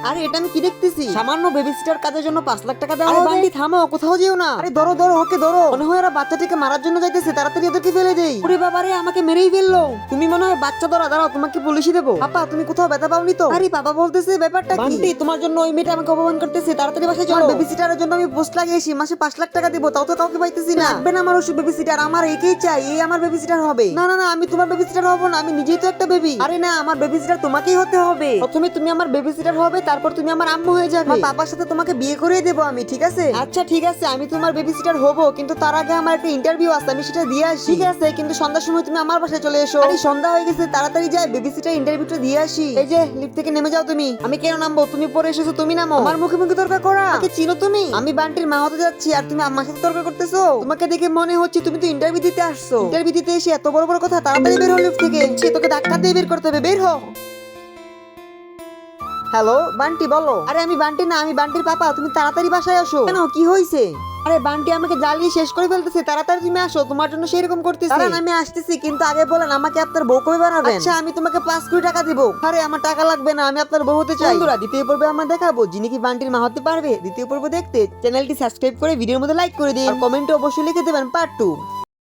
আরে এটা আমি কি দেখতেছি? সামান্য বেবি সিটার কাজের জন্য 5 লাখ টাকা দেওয়া হবে। বান্টি থামো, কোথাও যেও না। আরে ধরো ধরো, ওকে ধরো। মনে হয় ওরা বাচ্চাটিকে মারার জন্য যাইতেছে, তাড়াতাড়ি ওদেরকে ফেলে দেই। ওরে বাবা রে, আমাকে মেরেই ফেললো। তুমি মনে হয় বাচ্চা ধরা, দাঁড়াও তোমাকে পুলিশে দেবো। পাপা তুমি কোথাও ব্যথা পাওনি তো? আরে বাবা বলতেছে ব্যাপারটা কি? বান্টি তোমার জন্য ওই মেয়েটা আমাকে অপমান করতেছে, তাড়াতাড়ি বাসায় চলো। বেবি সিটারের জন্য আমি পোস্ট লাগিয়েছি, মাসে 5 লাখ টাকা দেবো, তাও তো কাউকে পাইতেছি না। লাগবে না আমার ওষুধ বেবি সিটার, আমার একেই চাই, এই আমার বেবি সিটার হবে। না না না, আমি তোমার বেবি সিটার হবো না, আমি নিজেই তো একটা বেবি। আরে না, আমার বেবি সিটার তোমাকেই হতে হবে। প্রথমে তুমি আমার বেবি সিটার হবে, তারপর তুমি আমার আম্মু হয়ে যাবে। আমার পাপার সাথে তোমাকে বিয়ে করিয়ে দেবো আমি, ঠিক আছে? আচ্ছা ঠিক আছে, আমি তোমার বেবি সিটার হবো, কিন্তু তার আগে আমার একটা ইন্টারভিউ আছে, আমি সেটা দিয়ে আসি। ঠিক আছে, কিন্তু সন্ধ্যার সময় তুমি আমার বাসায় চলে এসো। আরে সন্ধ্যা হয়ে গেছে, তাড়াতাড়ি যাই বেবি সিটার ইন্টারভিউটা দিয়ে আসি। এই যে লিফট থেকে নেমে যাও তুমি। আমি কেন নামবো? তুমি পরে এসেছো, তুমি নামো। আমার মুখে মুখে তর্ক করা আমাকে চিনো তুমি? আমি বান্টির মা হতে যাচ্ছি, আর তুমি আমার সাথে তর্ক করতেছো? তোমাকে দেখে মনে হচ্ছে তুমি তো ইন্টারভিউ দিতে আসছো। ইন্টারভিউ দিতে এসে এত বড় বড় কথা, তাড়াতাড়ি বের হো লিফট থেকে। সে তোকে ধাক্কা দিয়ে বের করতে হবে, বের হো। হ্যালো বান্টি, বলো। আরে আমি বান্টি না, আমি বান্টির পাপা। তুমি তাড়াতাড়ি বাসায় আসো। কেন, কি হয়েছে? আরে বান্টি আমাকে জ্বালিয়ে শেষ করে ফেলতেছে, তাড়াতাড়ি তুমি আসো, তোমার জন্য সেই রকম করতেছি। কারণ আমি আসতেছি, কিন্তু আগে বলেন আমাকে আপনার বউ কবে বানাবেন? আচ্ছা আমি তোমাকে 5 কোটি টাকা দিব। আরে আমার টাকা লাগবে না, আমি আপনার বউ হতে চাই। বন্ধুরা দ্বিতীয় পর্বে আমরা দেখাবো যিনি কি বান্টির মা হতে পারবে। দ্বিতীয় পর্ব দেখতে চ্যানেলটি সাবস্ক্রাইব করে ভিডিওর মধ্যে লাইক করে দিন, আর কমেন্টে অবশ্যই লিখে দেবেন পার্ট 2।